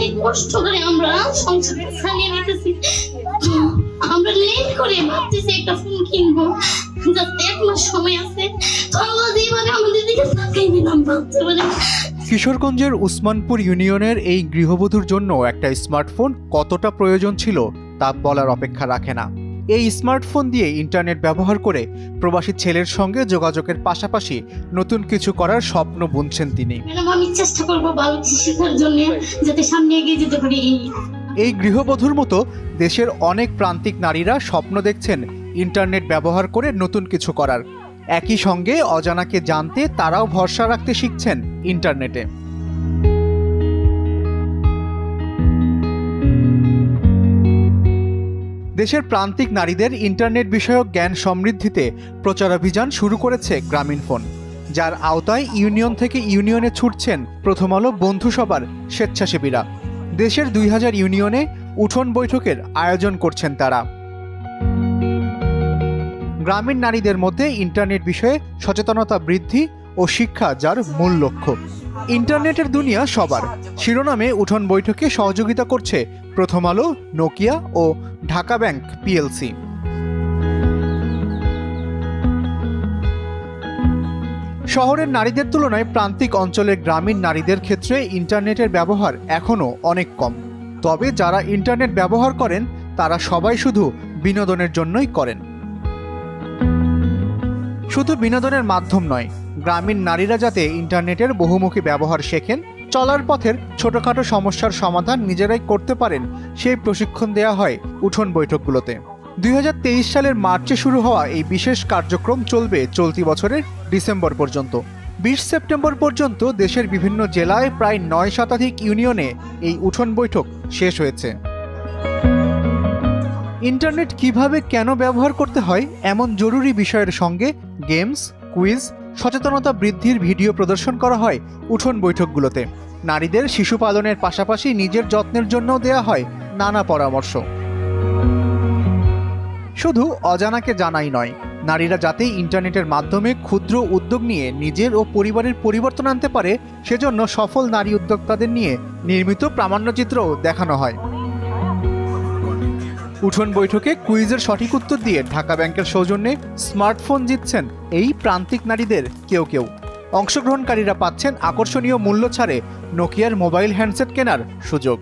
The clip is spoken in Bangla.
অনেক কষ্ট করে আমরা সংসার চালিয়ে নিতেছি। আমরা লেট করে ভাবতেছি একটা ফোন কিনবো, জাস্ট 1 মাস সময় আছে, তো আল্লাহ যেভাবে আমাদের দিকে তাকাই দিলাম ভাবতে পারি। কিশোরগঞ্জের উসমানপুর ইউনিয়নের এই গৃহবধূর জন্য একটা স্মার্টফোন কতটা প্রয়োজন ছিল তা বলার অপেক্ষা রাখে না। এই স্মার্টফোন দিয়ে ইন্টারনেট ব্যবহার করে প্রবাসী ছেলের সঙ্গে যোগাযোগের পাশাপাশি নতুন কিছু করার স্বপ্ন বুনছেন তিনি। আমি চেষ্টা করব ভালো কিছু শেখার জন্য, যাতে সামনে এগিয়ে যেতে পারি। এই গৃহবধূর মতো দেশের অনেক প্রান্তিক নারীরা স্বপ্ন দেখছেন ইন্টারনেট ব্যবহার করে নতুন কিছু করার। একই সঙ্গে অজানাকে জানতে তারাও ভরসা রাখতে শিখছেন ইন্টারনেটে। দেশের প্রান্তিক নারীদের ইন্টারনেট বিষয়ক জ্ঞান সমৃদ্ধিতে প্রচারাভিযান শুরু করেছে গ্রামীণফোন, যার আওতায় ইউনিয়ন থেকে ইউনিয়নে ছুটছেন প্রথম আলো বন্ধুসভার স্বেচ্ছাসেবীরা। দেশের 2000 ইউনিয়নে উঠোন বৈঠকের আয়োজন করছেন তারা। গ্রামীণ নারীদের মধ্যে ইন্টারনেট বিষয়ে সচেতনতা বৃদ্ধি ও শিক্ষা যার মূল লক্ষ্য। ইন্টারনেটের দুনিয়া সবার শিরোনামে উঠোন বৈঠকে সহযোগিতা করছে প্রথম আলো, নোকিয়া ও ঢাকা ব্যাংক পিএলসি। শহরের নারীদের তুলনায় প্রান্তিক অঞ্চলের গ্রামীণ নারীদের ক্ষেত্রে ইন্টারনেটের ব্যবহার এখনও অনেক কম। তবে যারা ইন্টারনেট ব্যবহার করেন তারা সবাই শুধু বিনোদনের জন্যই করেন। শুধু বিনোদনের মাধ্যম নয়, গ্রামীণ নারীরা যাতে ইন্টারনেটের বহুমুখী ব্যবহার শেখেন, চলার পথের ছোটখাটো সমস্যার সমাধান নিজেরাই করতে পারেন, সেই প্রশিক্ষণ দেওয়া হয় উঠোন বৈঠকগুলোতে। 2023 সালের মার্চে শুরু হওয়া এই বিশেষ কার্যক্রম চলবে চলতি বছরের ডিসেম্বর পর্যন্ত। 20 সেপ্টেম্বর পর্যন্ত দেশের বিভিন্ন জেলায় প্রায় 9 শতাধিক ইউনিয়নে এই উঠোন বৈঠক শেষ হয়েছে। ইন্টারনেট কিভাবে কেন ব্যবহার করতে হয় এমন জরুরি বিষয়ের সঙ্গে গেমস, কুইজ, সচেতনতা বৃদ্ধির ভিডিও প্রদর্শন করা হয় উঠোন বৈঠকগুলোতে। নারীদের শিশু পালনের পাশাপাশি নিজের যত্নের জন্যও দেয়া হয় নানা পরামর্শ। শুধু অজানাকে জানাই নয়, নারীরা যাতে ইন্টারনেটের মাধ্যমে ক্ষুদ্র উদ্যোগ নিয়ে নিজের ও পরিবারের পরিবর্তন আনতে পারে, সেজন্য সফল নারী উদ্যোক্তাদের নিয়ে নির্মিত প্রামাণ্যচিত্রও দেখানো হয়। উঠোন বৈঠকে কুইজের সঠিক উত্তর দিয়ে ঢাকা ব্যাংকের সৌজন্যে স্মার্টফোন জিতছেন এই প্রান্তিক নারীদের কেউ কেউ। অংশগ্রহণকারীরা পাচ্ছেন আকর্ষণীয় মূল্য ছাড়ে নোকিয়ার মোবাইল হ্যান্ডসেট কেনার সুযোগ।